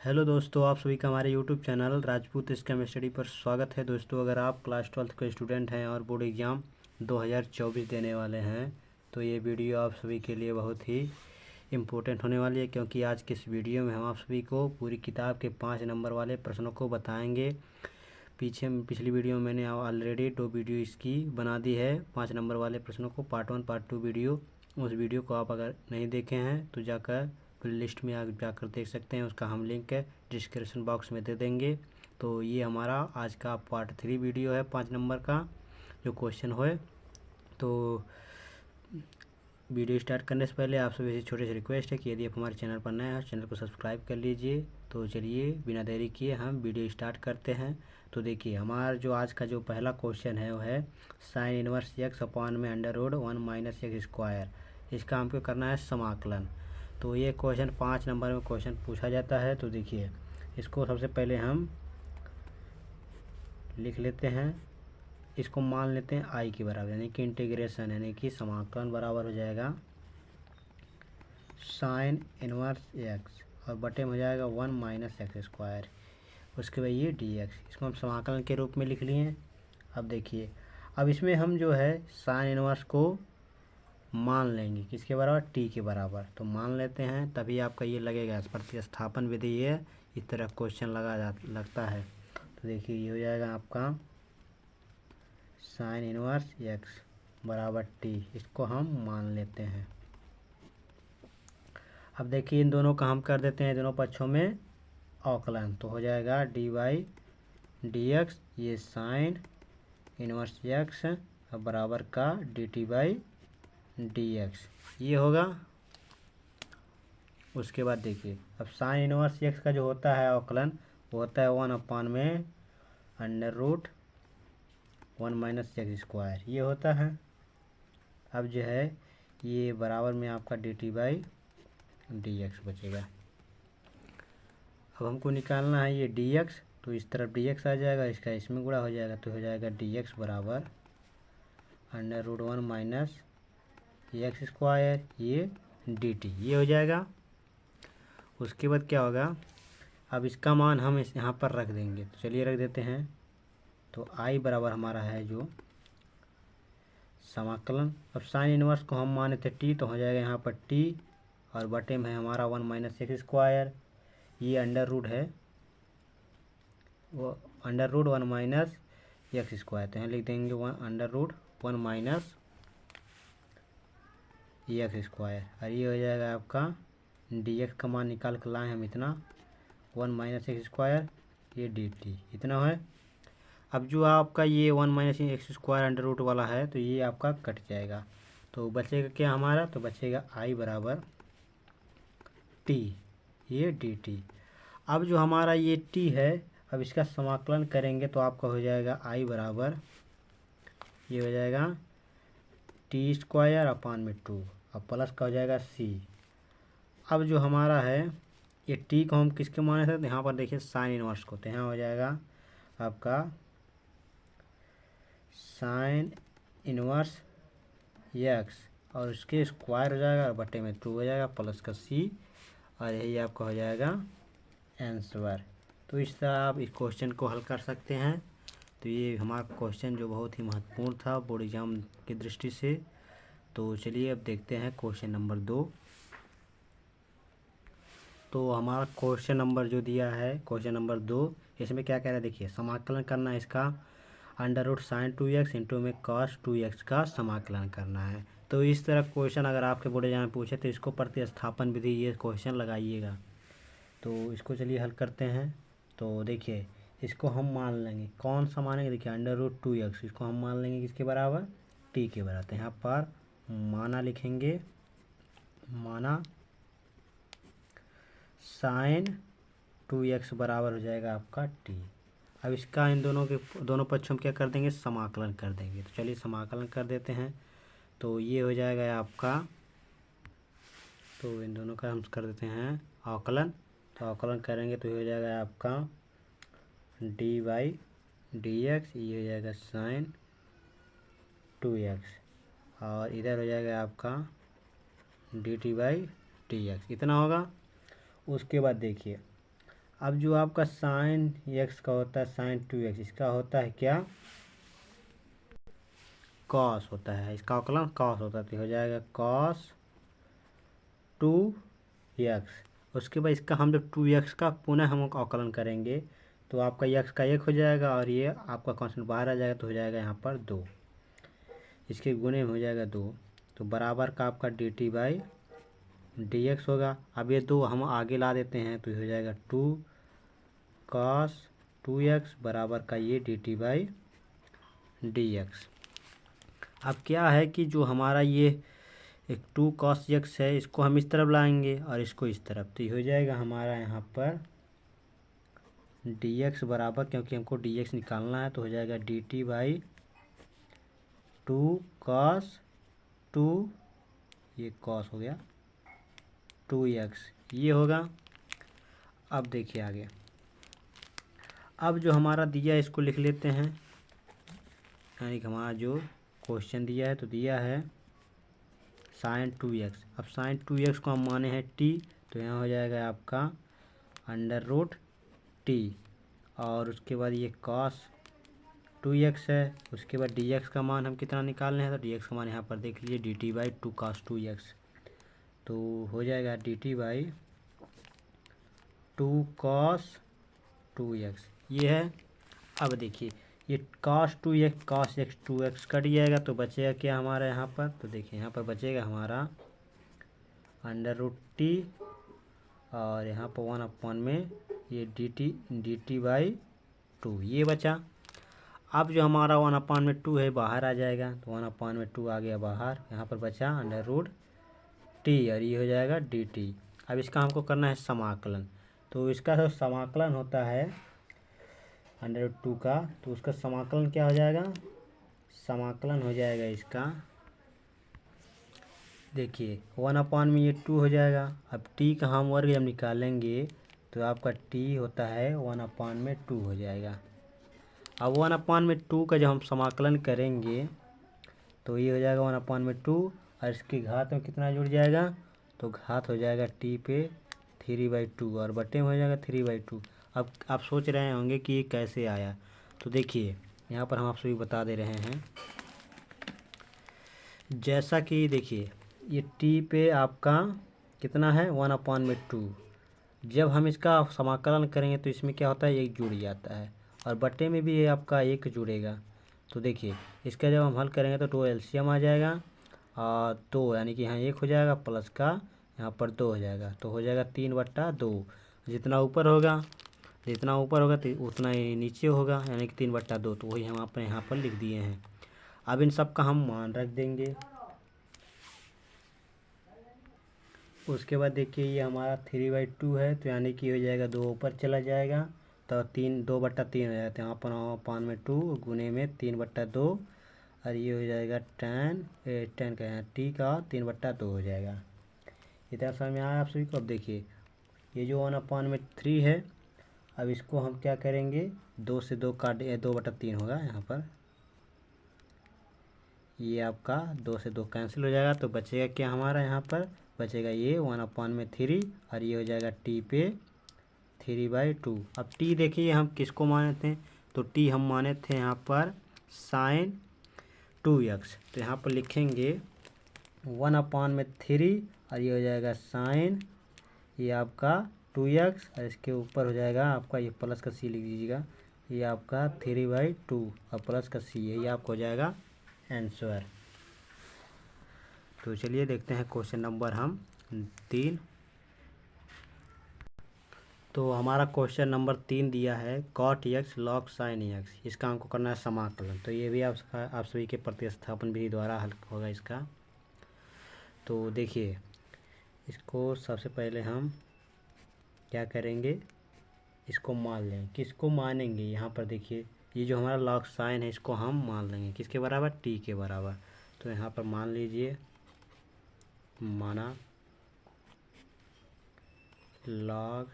Hello दोस्तों, आप सभी का हमारे YouTube channel Rajput scam study पर स्वागत है। दोस्तों, अगर आप क्लास 12th के स्टूडेंट हैं और बोर्ड एग्ज़ाम 2024 देने वाले हैं तो ये वीडियो आप सभी के लिए बहुत ही इम्पोर्टेंट होने वाली है, क्योंकि आज के इस वीडियो में हम आप सभी को पूरी किताब के 5 नंबर वाले प्रश्नों को बताएंगे। पिछली वीडियो में मैंने ऑलरेडी 2 वीडियो इसकी बना दी है 5 नंबर वाले प्रश्नों को, पार्ट 1 पार्ट 2 वीडियो। उस वीडियो को आप अगर नहीं देखे हैं तो जाकर लिस्ट में आप जाकर देख सकते हैं, उसका हम लिंक है डिस्क्रिप्शन बॉक्स में दे देंगे। तो ये हमारा आज का पार्ट 3 वीडियो है 5 नंबर का जो क्वेश्चन है। तो वीडियो स्टार्ट करने से पहले आप सभी से छोटे से रिक्वेस्ट है कि यदि आप हमारे चैनल पर नए हैं चैनल को सब्सक्राइब कर लीजिए। तो चलिए बिना देरी किए हम वीडियो स्टार्ट करते हैं। तो देखिए, हमारा जो आज का जो पहला क्वेश्चन है वो है साइन इनवर्स एक्स अपॉन में under root 1 minus x square. इसका हमको करना है समाकलन। तो ये क्वेश्चन 5 नंबर में क्वेश्चन पूछा जाता है। तो देखिए, इसको सबसे पहले हम लिख लेते हैं, इसको मान लेते हैं आई के बराबर, यानी कि इंटीग्रेशन यानी कि समाकलन बराबर हो जाएगा साइन इनवर्स एक्स और बटे में हो जाएगा 1 माइनस एक्स स्क्वायर। उसके बाद ये डी एक्स, इसको हम समाकलन के रूप में लिख लिए। अब देखिए, अब इसमें हम जो है साइन इनवर्स को मान लेंगे किसके बराबर, टी के बराबर। तो मान लेते हैं, तभी आपका ये लगेगा प्रतिस्थापन विधि ये इस तरह क्वेश्चन लगता है। तो देखिए, ये हो जाएगा आपका साइन इनवर्स एक्स बराबर टी, इसको हम मान लेते हैं। अब देखिए, इन दोनों का हम कर देते हैं दोनों पक्षों में अवकलन। तो हो जाएगा डी वाई डी एक्स, ये साइन इनवर्स एक्स अब बराबर का D T by D x, ये होगा। उसके बाद देखिए, अब साइन इनवर्स एक्स का जो होता है अवकलन वो होता है 1 अपान में under root 1 minus x square, ये होता है। अब जो है ये बराबर में आपका D T by D x बचेगा। अब हमको निकालना है ये डी एक्स, तो इस तरफ डी एक्स आ जाएगा, इसका इसमें गुणा हो जाएगा, तो हो जाएगा डी एक्स बराबर under root 1 minus x square ये डी टी, ये हो जाएगा। उसके बाद क्या होगा, अब इसका मान हम इस यहाँ पर रख देंगे। तो चलिए रख देते हैं। तो आई बराबर हमारा है जो समाकलन, अब साइन इनवर्स को हम माने थे टी, तो हो जाएगा यहाँ पर टी और बटे में है हमारा 1 माइनस एक्स स्क्वायर, ये अंडर रूट है वो under root 1 minus x square, तो यहाँ लिख देंगे 1 under root 1 minus x square, और ये हो जाएगा आपका डी एक्स का मान निकाल कर लाए हम इतना 1 माइनस एक्स स्क्वायर ये डी टी इतना है। अब जो आपका ये 1 minus x square under root वाला है तो ये आपका कट जाएगा, तो बचेगा क्या हमारा, तो बचेगा आई बराबर टी ये डी टी। अब जो हमारा ये टी है, अब इसका समाकलन करेंगे तो आपका हो जाएगा आई बराबर, ये हो जाएगा टी स्क्वायर अपान में 2 अब प्लस का हो जाएगा सी। अब जो हमारा है ये टी को हम किसके माने थे, तो यहाँ पर देखिए साइन इनवर्स को, तो यहाँ हो जाएगा आपका साइन इनवर्स एक्स और उसके स्क्वायर हो जाएगा और बटे में 2 हो जाएगा प्लस का सी, और यही आपका हो जाएगा आंसर। तो इस तरह आप इस क्वेश्चन को हल कर सकते हैं। तो ये हमारा क्वेश्चन जो बहुत ही महत्वपूर्ण था बोर्ड एग्जाम की दृष्टि से। तो चलिए अब देखते हैं क्वेश्चन नंबर 2। तो हमारा क्वेश्चन नंबर जो दिया है क्वेश्चन नंबर 2, इसमें क्या कह रहा है, देखिए समाकलन करना है इसका under root sine 2x into में कॉस 2x का समाकलन करना है। तो इस तरह क्वेश्चन अगर आपके बोर्ड एग्जाम में पूछे तो इसको प्रतिस्थापन विधि ये क्वेश्चन लगाइएगा। तो इसको चलिए हल करते हैं। तो देखिए, इसको हम मान लेंगे, कौन सा मानेंगे, देखिए अंडर रूट 2x इसको हम मान लेंगे किसके बराबर, टी के बराबर। तो यहाँ पर माना लिखेंगे, माना साइन 2x बराबर हो जाएगा आपका टी। अब इसका इन दोनों पक्षों में क्या कर देंगे, समाकलन कर देंगे। तो चलिए समाकलन कर देते हैं। तो ये हो जाएगा आपका, तो इन दोनों का हम कर देते हैं अवकलन। तो अवकलन करेंगे तो ये हो जाएगा आपका डी बाई डी एक्स, ये हो जाएगा साइन 2x और इधर हो जाएगा आपका D T by D x, इतना होगा। उसके बाद देखिए, अब जो आपका साइन एक्स का होता है साइन 2x, इसका होता है क्या, कॉस होता है, इसका अवकलन कॉस होता है, तो हो जाएगा कॉस 2x। उसके बाद इसका हम जब 2x का पुनः हम अवकलन करेंगे तो आपका x का 1 हो जाएगा और ये आपका कांस्टेंट बाहर आ जाएगा, तो हो जाएगा यहाँ पर 2, इसके गुणे में हो जाएगा 2, तो बराबर का आपका dt/dx होगा। अब ये 2 हम आगे ला देते हैं तो हो जाएगा 2 cos 2x बराबर का ये dt/dx। अब क्या है कि जो हमारा ये एक 2 cos x है, इसको हम इस तरफ लाएंगे और इसको इस तरफ, तो ये हो जाएगा हमारा यहाँ पर dx बराबर, क्योंकि हमको dx निकालना है, तो हो जाएगा dt/2 cos 2, ये cos हो गया 2x, ये होगा। अब देखिए आगे, अब जो हमारा दिया है इसको लिख लेते हैं, यानी कि हमारा जो क्वेश्चन दिया है तो दिया है साइन 2x। अब साइन 2x को हम माने हैं t, तो यहाँ हो जाएगा आपका √t, और उसके बाद ये cos 2x है। उसके बाद dx का मान हम कितना निकालने हैं, तो dx का मान यहाँ पर देख लीजिए dt/2 cos 2x, तो हो जाएगा dt/2 cos 2x, ये है। अब देखिए ये cos 2x cos x 2x cut जाएगा, तो बचेगा क्या हमारा यहाँ पर, तो देखिए यहाँ पर बचेगा हमारा √t और यहाँ पर 1/, में ये dt/2 ये बचा। अब जो हमारा 1/2 है बाहर आ जाएगा, तो 1/2 आ गया बाहर, यहाँ पर बचा √t और ये हो जाएगा dt। अब इसका हमको करना है समाकलन, तो इसका जो समाकलन होता है √2 का, तो उसका समाकलन क्या हो जाएगा, समाकलन हो जाएगा इसका, देखिए 1/, में ये 2 हो जाएगा। अब t का हम वर्ग जब निकालेंगे तो आपका t होता है 1/, में 2 हो जाएगा। अब 1/, में 2 का जब हम समाकलन करेंगे तो ये हो जाएगा 1/, में 2, और इसकी घात में कितना जुड़ जाएगा, तो घात हो जाएगा t पे 3/2 और बटे में हो जाएगा 3/2। अब आप सोच रहे होंगे कि ये कैसे आया, तो देखिए यहाँ पर हम आपसे भी बता दे रहे हैं, जैसा कि देखिए ये t पे आपका कितना है 1/, में 2, जब हम इसका समाकलन करेंगे तो इसमें क्या होता है, एक जुड़ जाता है और बटे में भी ये आपका एक जुड़ेगा। तो देखिए इसका जब हम हल करेंगे तो 2 एलसीएम आ जाएगा और 2, यानी कि यहाँ 1 हो जाएगा प्लस का यहाँ पर 2 हो जाएगा, तो हो जाएगा 3/2। जितना ऊपर होगा तो उतना ही नीचे होगा, यानी कि 3/2, तो वही हम अपने यहाँ पर लिख दिए हैं। अब इन सब का हम मान रख देंगे। उसके बाद देखिए ये हमारा 3/2 है, तो यानी कि हो जाएगा 2 ऊपर चला जाएगा, तो 2/3 हो जाएगा, तो यहाँ पर 1/, में 2 गुने में 3/2 और ये हो जाएगा टेन का टी का 3/2 हो जाएगा। इतना समझ में आया आप सभी को। अब देखिए ये जो 1/, में 3 है, अब इसको हम क्या करेंगे, 2 से 2 काट 2/3 होगा, यहाँ पर ये आपका 2 से 2 कैंसिल हो जाएगा, तो बचेगा क्या हमारा, यहाँ पर बचेगा ये 1/, में 3 और ये हो जाएगा t पे 3/2। अब t देखिए हम किसको माने थे, तो t हम माने थे यहाँ पर साइन 2x, तो यहाँ पर लिखेंगे 1/, में 3 और ये हो जाएगा साइन, ये आपका 2x और इसके ऊपर हो जाएगा आपका ये प्लस का c लिख दीजिएगा, ये आपका 3/2 और प्लस का c है, ये आपको हो जाएगा आंसर। तो चलिए देखते हैं क्वेश्चन नंबर हम 3। तो हमारा क्वेश्चन नंबर 3 दिया है cot x log sin x, इसका हमको करना है समाकलन, तो ये भी आप सभी के प्रतिस्थापन विधि द्वारा हल होगा इसका। तो देखिए इसको सबसे पहले हम क्या करेंगे, इसको मान लें, किसको मानेंगे, यहाँ पर देखिए ये जो हमारा log sin है इसको हम मान लेंगे किसके बराबर, t के बराबर। तो यहाँ पर मान लीजिए, माना log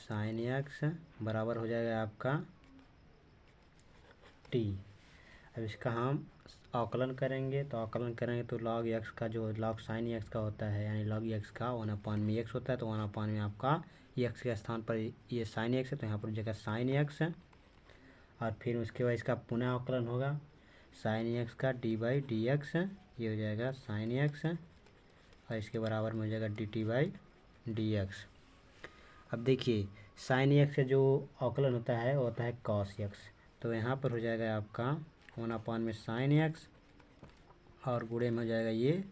sin x बराबर हो जाएगा आपका t। अब इसका हम अवकलन करेंगे तो लॉग एक्स का जो लॉग साइन एक्स का होता है यानी लॉग एक्स का 1/x होता है, तो 1/में आपका एक्स के स्थान पर ये साइन एक्स है तो यहाँ पर जगह साइन एक्स है। और फिर उसके बाद इसका पुनः अवकलन होगा साइन एक्स का dy/dx, ये हो जाएगा साइन एक्स और इसके बराबर में हो जाएगा dt/dx। अब देखिए साइन एक्स का जो अवकलन होता है वो होता है कॉस एक्स, तो यहाँ पर हो जाएगा आपका 1/में साइन एक्स और गुणे में हो जाएगा ये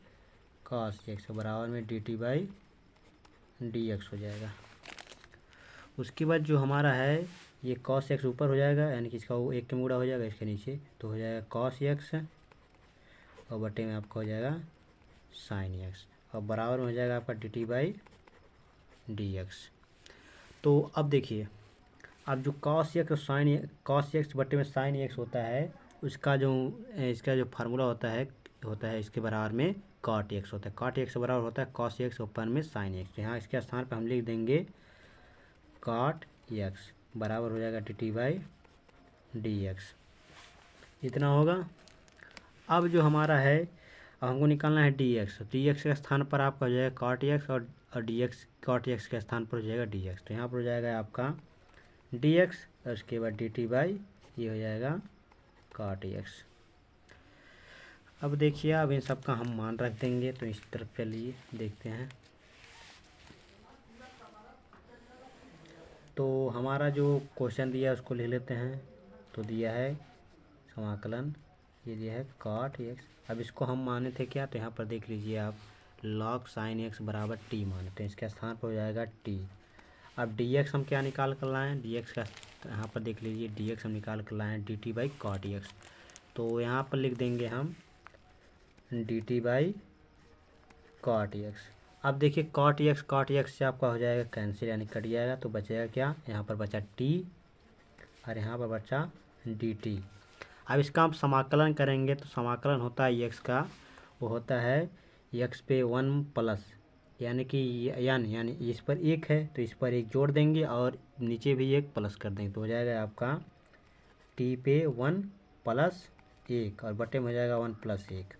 कॉस एक्स बराबर में dt/dx हो जाएगा। उसके बाद जो हमारा है ये कॉस एक्स ऊपर हो जाएगा यानी कि इसका वो एक के मुड़ा हो जाएगा इसके नीचे, तो हो जाएगा कॉस एक्स और बटे में आपका हो जाएगा साइन एक्स और बराबर में हो जाएगा आपका dt/dx। तो अब देखिए अब जो कॉस एक्स बटे में साइन एक्स होता है उसका जो इसका जो फार्मूला होता है इसके बराबर में कॉट एक्स होता है। कॉट एक्स बराबर होता है कॉस एक्स ऊपर में साइन एक्स, तो यहाँ इसके स्थान पर हम लिख देंगे कॉट एक्स बराबर हो जाएगा dt/dx, इतना होगा। अब जो हमारा है अब हमको निकालना है dx, तो dx के स्थान पर आपका हो जाएगा कॉट एक्स और dx कॉट एक्स के स्थान पर हो जाएगा dx, तो यहाँ पर हो जाएगा आपका dx और उसके बाद dt/ ये हो जाएगा कॉट एक्स। अब देखिए अब इन सब का हम मान रख देंगे, तो इस तरफ चलिए देखते हैं। तो हमारा जो क्वेश्चन दिया है उसको ले लेते हैं। तो दिया है समाकलन, ये दिया है कॉट एक्स। अब इसको हम माने थे क्या, तो यहाँ पर देख लीजिए आप लॉग साइन एक्स बराबर टी माने, तो इसके स्थान पर हो जाएगा टी। अब dx हम क्या निकाल कर लाए हैं, dx का यहाँ पर देख लीजिए dx हम निकाल कर लाए हैं dt/cot x, तो यहाँ पर लिख देंगे हम dt/cot x। अब देखिए cot x से आपका हो जाएगा कैंसिल यानी कट जाएगा, तो बचेगा क्या, यहाँ पर बचा t और यहाँ पर बचा dt। अब इसका हम समाकलन करेंगे तो समाकलन होता है x का, वो होता है x पे 1 प्लस यानी कि यानी इस पर एक है तो इस पर एक जोड़ देंगे और नीचे भी एक प्लस कर देंगे, तो हो जाएगा आपका t पे 1 प्लस 1 और बटे में हो जाएगा 1 प्लस 1,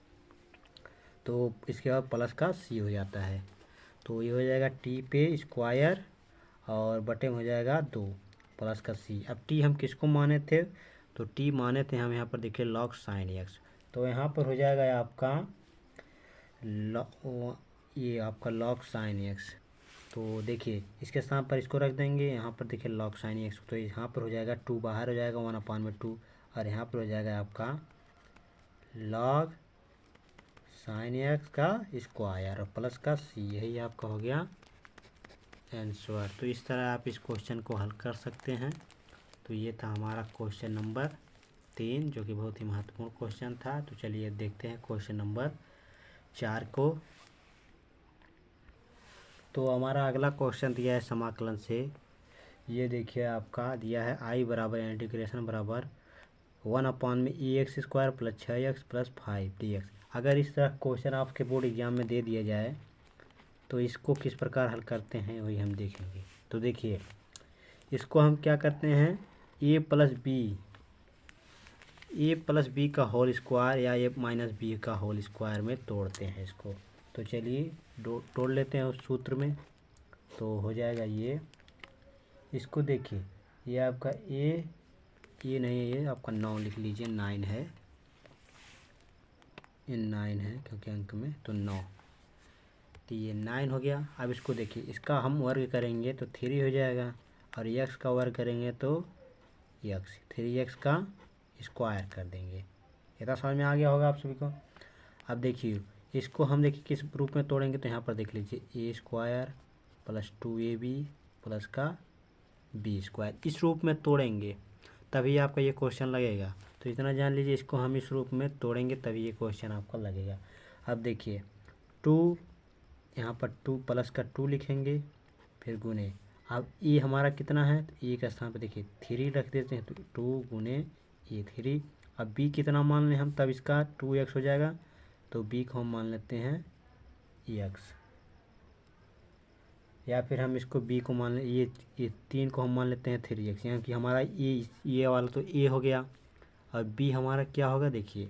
तो इसके बाद प्लस का c हो जाता है, तो ये हो जाएगा t पे स्क्वायर और बटे में हो जाएगा 2 प्लस का c। अब t हम किसको माने थे, तो t माने थे हम यहाँ पर देखिए लॉग साइन एक्स, तो यहाँ पर हो जाएगा आपका ये आपका लॉग साइन एक्स, तो देखिए इसके स्थान पर इसको रख देंगे, यहाँ पर देखिए लॉग साइन एक्स, तो यहाँ पर हो जाएगा 2 बाहर हो जाएगा 1/2 और यहाँ पर हो जाएगा आपका लॉग साइन एक्स का स्क्वायर और प्लस का c, यही आपका हो गया आंसर। तो इस तरह आप इस क्वेश्चन को हल कर सकते हैं। तो ये था हमारा क्वेश्चन नंबर 3 जो कि बहुत ही महत्वपूर्ण क्वेश्चन था। तो चलिए देखते हैं क्वेश्चन नंबर 4 को। तो हमारा अगला क्वेश्चन दिया है समाकलन से, ये देखिए आपका दिया है i बराबर इंटीग्रेशन बराबर 1/ax² plus 6x plus 5dx। अगर इस तरह क्वेश्चन आपके बोर्ड एग्जाम में दे दिया जाए तो इसको किस प्रकार हल करते हैं वही हम देखेंगे। तो देखिए इसको हम क्या करते हैं a प्लस बी का होल स्क्वायर या a माइनस बी का होल स्क्वायर में तोड़ते हैं इसको। तो चलिए तोड़ लेते हैं उस सूत्र में, तो हो जाएगा ये, इसको देखिए ये आपका ये नहीं है, ये आपका 9 लिख लीजिए, 9 है, ये 9 है क्योंकि अंक में, तो 9, तो ये 9 हो गया। अब इसको देखिए इसका हम वर्ग करेंगे तो 3 हो जाएगा और x का वर्ग करेंगे तो x 3x का स्क्वायर कर देंगे। इतना समझ में आ गया होगा आप सभी को। अब देखिए इसको हम देखिए किस रूप में तोड़ेंगे, तो यहाँ पर देख लीजिए a² प्लस 2ab प्लस का b², इस रूप में तोड़ेंगे तभी आपका ये क्वेश्चन लगेगा। तो इतना जान लीजिए इसको हम इस रूप में तोड़ेंगे तभी ये क्वेश्चन आपका लगेगा। अब देखिए 2 यहाँ पर 2 प्लस का 2 लिखेंगे फिर गुने, अब ए हमारा कितना है, तो ए का स्थान पर देखिए 3 रख देते हैं, तो 2 गुने ए 3। अब बी कितना मान लें हम, तब इसका 2x हो जाएगा, तो बी को हम मान लेते हैं x, या फिर हम इसको b को मान लें, ये 3 को हम मान लेते हैं 3x, यानी कि हमारा ये वाला तो a हो गया और b हमारा क्या होगा, देखिए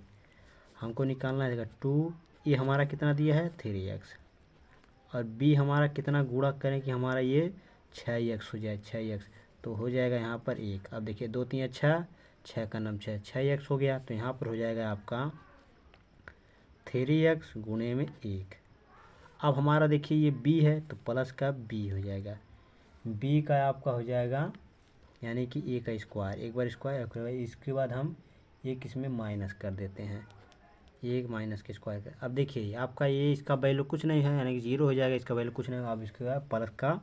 हमको निकालना है 2, ये हमारा कितना दिया है 3x, और b हमारा कितना गुणा करें कि हमारा ये 6x हो जाए, 6x, तो हो जाएगा यहाँ पर 1। अब देखिए 2 3 6, 6 का नाम 6, 6x हो गया, तो यहाँ पर हो जाएगा आपका 3x गुणे में 1। अब हमारा देखिए ये b है तो प्लस का b हो जाएगा, b का आपका हो जाएगा यानी कि a का स्क्वायर, एक बार स्क्वायर, इसके बाद हम एक इसमें माइनस कर देते हैं, एक माइनस के स्क्वायर का। अब देखिए आपका ये इसका वैल्यू कुछ नहीं है यानी कि 0 हो जाएगा, इसका वैल्यू कुछ नहीं होगा। अब इसके बाद प्लस का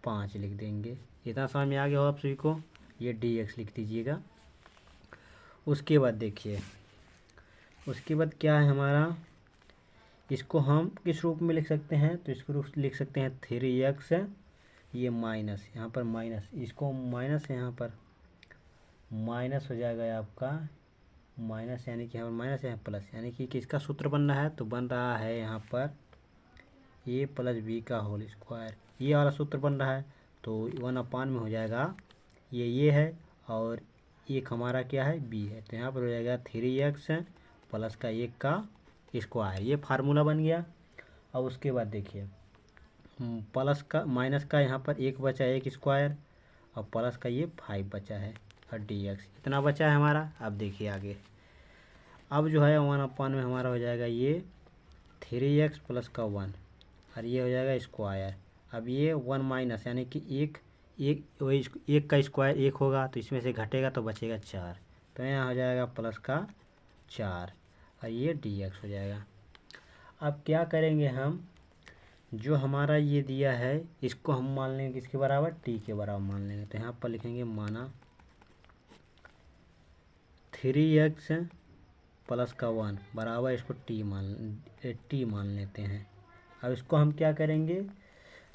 5 लिख देंगे। इतना समझ में आ गया हो आप सभी को, ये dx लिख दीजिएगा। उसके बाद देखिए, उसके बाद क्या है हमारा, इसको हम किस रूप में लिख सकते हैं, तो इसको रूप लिख सकते हैं 3x, ये माइनस, यहाँ पर माइनस, इसको माइनस है, यहाँ पर माइनस हो जाएगा आपका माइनस, यानी कि यहाँ पर माइनस है प्लस, यानी कि किसका सूत्र बन रहा है, तो बन रहा है यहाँ पर a प्लस b का होल स्क्वायर, ये वाला सूत्र बन रहा है। तो 1/, में हो जाएगा ये है, और एक हमारा क्या है b है, तो यहाँ पर हो जाएगा 3x प्लस का 1 का स्क्वायर, ये फार्मूला बन गया। अब उसके बाद देखिए प्लस का माइनस का यहाँ पर 1 बचा, 1 स्क्वायर, और प्लस का ये 5 बचा है, और dx इतना बचा है हमारा। अब देखिए आगे, अब जो है 1/, में हमारा हो जाएगा ये 3x प्लस का 1, और ये हो जाएगा स्क्वायर। अब ये 1 माइनस, यानी कि वही 1 का स्क्वायर 1 होगा, तो इसमें से घटेगा तो बचेगा 4, तो यहाँ हो जाएगा प्लस का 4, और ये dx हो जाएगा। अब क्या करेंगे हम, जो हमारा ये दिया है इसको हम मान लेंगे किसके बराबर, t के बराबर मान लेंगे। तो यहाँ पर लिखेंगे माना 3x प्लस का 1 बराबर, इसको t मान लेते हैं। अब इसको हम क्या करेंगे,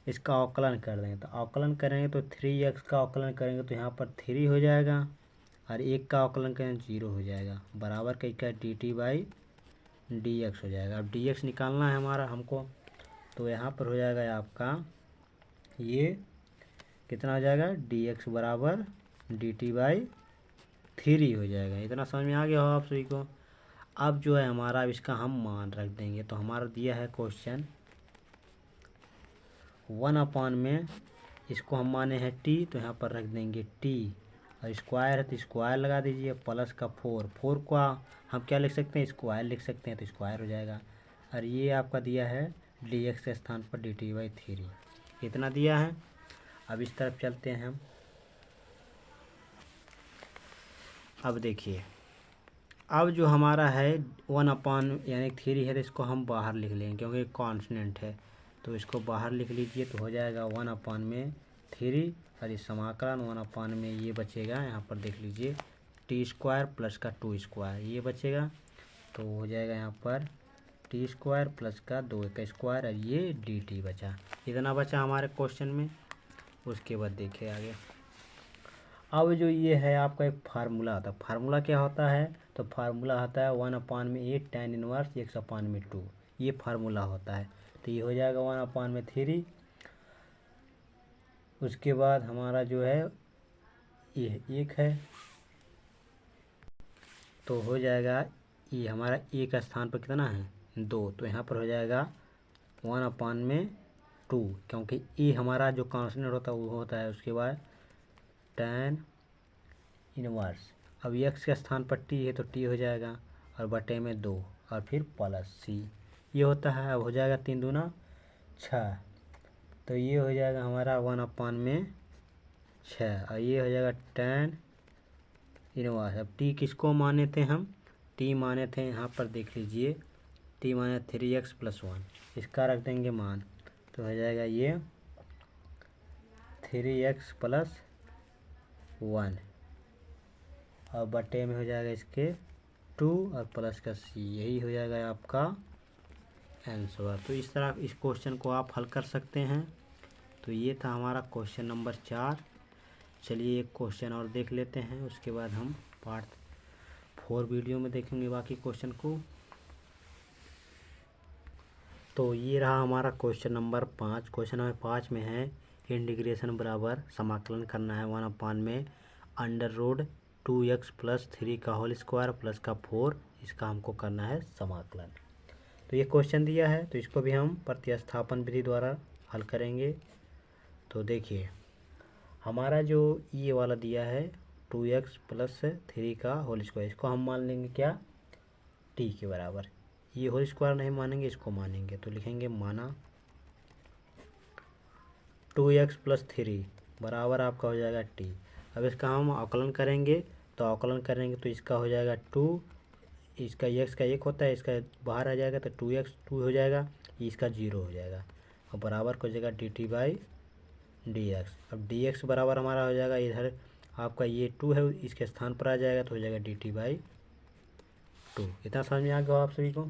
इसका अवकलन कर देंगे। तो अवकलन करेंगे तो 3x का अवकलन करेंगे तो यहाँ पर 3 हो जाएगा, और 1 का अवकलन करेंगे 0 हो जाएगा, बराबर का dt/dx हो जाएगा। अब dx निकालना है हमारा हमको, तो यहाँ पर हो जाएगा आपका ये कितना हो जाएगा, dx बराबर dt/3 हो जाएगा। इतना समझ में आ गया हो आप सभी को। अब जो है हमारा, अब इसका हम मान रख देंगे। तो हमारा दिया है क्वेश्चन 1/, में इसको हम माने हैं t, तो यहाँ पर रख देंगे t, और स्क्वायर है तो स्क्वायर लगा दीजिए, प्लस का 4 को हम क्या लिख सकते हैं, स्क्वायर लिख सकते हैं, तो स्क्वायर हो जाएगा। और ये आपका दिया है dx के स्थान पर dt/3, इतना दिया है। अब इस तरफ चलते हैं हम। अब देखिए, अब जो हमारा है 1/, यानी 3 है, तो इसको हम बाहर लिख लेंगे क्योंकि कांस्टेंट है, तो इसको बाहर लिख लीजिए। तो हो जाएगा 1/, में 3, और इस समाकलन 1/, में ये बचेगा, यहाँ पर देख लीजिए t² प्लस का 2 स्क्वायर, ये बचेगा। तो हो जाएगा यहाँ पर t² प्लस का 2 का स्क्वायर, और ये dt बचा। इतना बचा हमारे क्वेश्चन में। उसके बाद देखिए आगे, अब जो ये है आपका एक फार्मूला होता है। फार्मूला क्या होता है, तो फार्मूला होता है 1/, में 8 tan इनवर्स x/2, ये फार्मूला होता है। तो ये हो जाएगा 1/, में 3। उसके बाद हमारा जो है ये 1 है, तो हो जाएगा ये हमारा a का स्थान पर कितना है 2, तो यहाँ पर हो जाएगा 1/, में 2, क्योंकि a हमारा जो कांस्टेंट होता है वो होता है। उसके बाद tan इनवर्स, अब x के स्थान पर t है तो t हो जाएगा, और बटे में 2, और फिर प्लस c, ये होता है। अब हो जाएगा 3 दूना 6, तो ये हो जाएगा हमारा 1/, में 6, और ये हो जाएगा tan इनवर्स। अब t किसको माने थे हम, t माने थे यहाँ पर देख लीजिए, t माने 3x प्लस 1, इसका रख देंगे मान, तो हो जाएगा ये 3x प्लस 1, और बटे में हो जाएगा इसके 2, और प्लस का c, यही हो जाएगा आपका आंसर। तो इस तरह इस क्वेश्चन को आप हल कर सकते हैं। तो ये था हमारा क्वेश्चन नंबर 4। चलिए एक क्वेश्चन और देख लेते हैं, उसके बाद हम पार्ट 4 वीडियो में देखेंगे बाकी क्वेश्चन को। तो ये रहा हमारा क्वेश्चन नंबर 5। क्वेश्चन नंबर 5 में है इंटीग्रेशन बराबर समाकलन करना है 1/, में अंडर रूट 2x प्लस 3 का होल स्क्वायर प्लस का 4, इसका हमको करना है समाकलन। तो ये क्वेश्चन दिया है, तो इसको भी हम प्रतिस्थापन विधि द्वारा हल करेंगे। तो देखिए हमारा जो ये वाला दिया है 2x प्लस 3 का होल स्क्वायर, इसको हम मान लेंगे क्या, t के बराबर। ये होल स्क्वायर नहीं मानेंगे, इसको मानेंगे। तो लिखेंगे माना 2x प्लस 3 बराबर आपका हो जाएगा t। अब इसका हम अवकलन करेंगे, तो अवकलन करेंगे तो इसका हो जाएगा 2, इसका x का 1 होता है, इसका बाहर आ जाएगा तो 2x 2 हो जाएगा, इसका 0 हो जाएगा। और बराबर हो जाएगा dt बाई dx। अब dx बराबर हमारा हो जाएगा, इधर आपका ये 2 है इसके स्थान पर आ जाएगा, तो हो जाएगा dt बाई 2। इतना समझ में आ गया आप सभी को।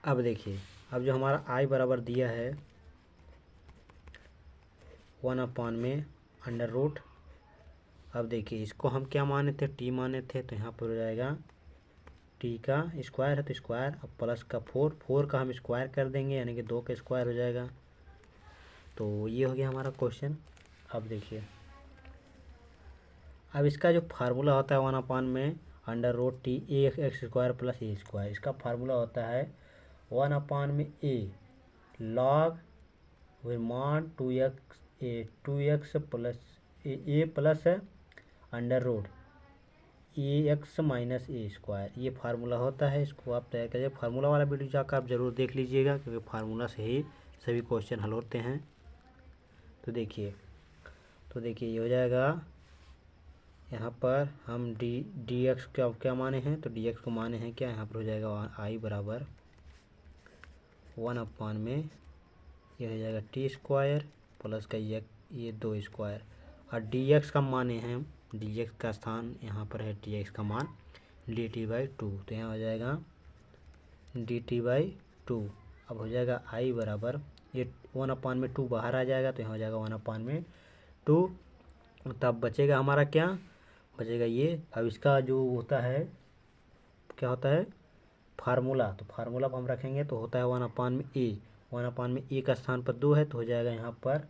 अब देखिए, अब जो हमारा i बराबर दिया है 1 में अंडर रूट। अब देखिए इसको हम क्या माने थे, t माने थे, तो यहाँ पर हो जाएगा t का स्क्वायर है तो स्क्वायर, अब प्लस का 4 का हम स्क्वायर कर देंगे, यानी कि 2 का स्क्वायर हो जाएगा। तो ये हो गया हमारा क्वेश्चन। अब देखिए, अब इसका जो फार्मूला होता है 1 में under root t a x square plus a square, इसका फार्मूला होता है 1 में ए लॉग मान 2x plus a plus under root a x minus a square, ये फार्मूला होता है। इसको आप तैयार करिए, फार्मूला वाला वीडियो जाकर आप ज़रूर देख लीजिएगा, क्योंकि फार्मूला से ही सभी क्वेश्चन हल होते हैं। तो देखिए ये हो जाएगा, यहाँ पर हम डी एक्स क्या माने हैं, तो डी एक्स को माने हैं क्या, यहाँ पर हो जाएगा आई बराबर 1 में ये हो जाएगा टी स्क्वायर प्लस का ये 2 स्क्वायर, और डी एक्स का माने हैं, डी एक्स का स्थान यहाँ पर है, डी एक्स का मान डी टी बाई 2, तो यहाँ हो जाएगा डी टी बाई 2। अब हो जाएगा आई बराबर, ये 1 में 2 बाहर आ जाएगा, तो यहाँ हो जाएगा 1 में 2, तब बचेगा हमारा क्या, बचेगा ये। अब इसका जो होता है क्या होता है फार्मूला, तो फार्मूला हम रखेंगे तो होता है 1 में ए, 1 में ए का स्थान पर 2 है, तो हो जाएगा यहाँ पर,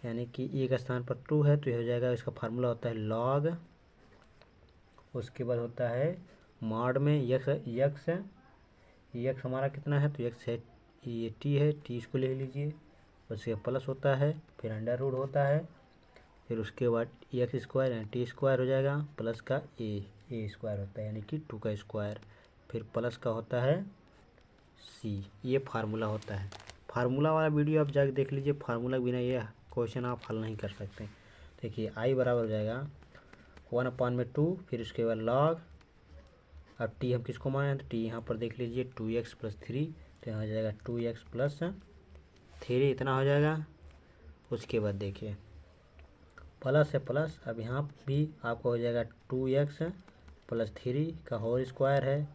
यानी कि ए का स्थान पर 2 है, तो ये हो जाएगा, इसका फार्मूला होता है लॉग, उसके बाद होता है मॉड में यक्स हमारा कितना है, तो यक्स है, ये टी है, टी इसको ले लीजिए, उसके प्लस होता है, फिर अंडर रूट होता है, फिर उसके बाद एक्स स्क्वायर यानी टी स्क्वायर हो जाएगा, प्लस का ए स्क्वायर होता है, यानी कि 2 का स्क्वायर, फिर प्लस का होता है सी। ये फार्मूला होता है। फार्मूला वाला वीडियो आप जाके देख लीजिए, फार्मूला बिना ये क्वेश्चन आप हल नहीं कर सकते। देखिए आई बराबर हो जाएगा 1 में 2, फिर उसके बाद लॉग, अब टी हम किसको माने हैं, तो टी यहाँ पर देख लीजिए 2x प्लस 3, तो यहाँ हो जाएगा 2x प्लस 3, इतना हो जाएगा। उसके बाद देखिए प्लस है प्लस, अब यहाँ भी आपको हो जाएगा 2x प्लस 3 का होल स्क्वायर है,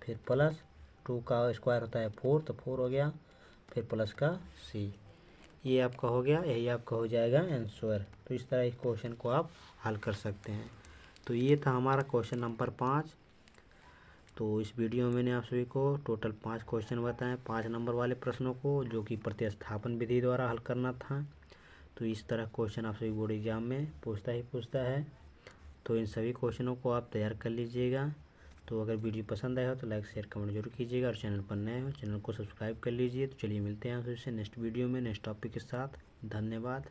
फिर प्लस 2 का स्क्वायर होता है 4, तो 4 हो गया, फिर प्लस का c, ये आपका हो गया, यही आपका हो जाएगा आंसर। तो इस तरह इस क्वेश्चन को आप हल कर सकते हैं। तो ये था हमारा क्वेश्चन नंबर 5। तो इस वीडियो में मैंने आप सभी को टोटल 5 क्वेश्चन बताए, 5 नंबर वाले प्रश्नों को, जो कि प्रतिस्थापन विधि द्वारा हल करना था। तो इस तरह क्वेश्चन आप सभी बोर्ड एग्जाम में पूछता है। तो इन सभी क्वेश्चनों को आप तैयार कर लीजिएगा। तो अगर वीडियो पसंद आया हो तो लाइक शेयर कमेंट जरूर कीजिएगा, और चैनल पर नए हो चैनल को सब्सक्राइब कर लीजिए। तो चलिए मिलते हैं आपसे नेक्स्ट वीडियो में नेक्स्ट टॉपिक के साथ। धन्यवाद।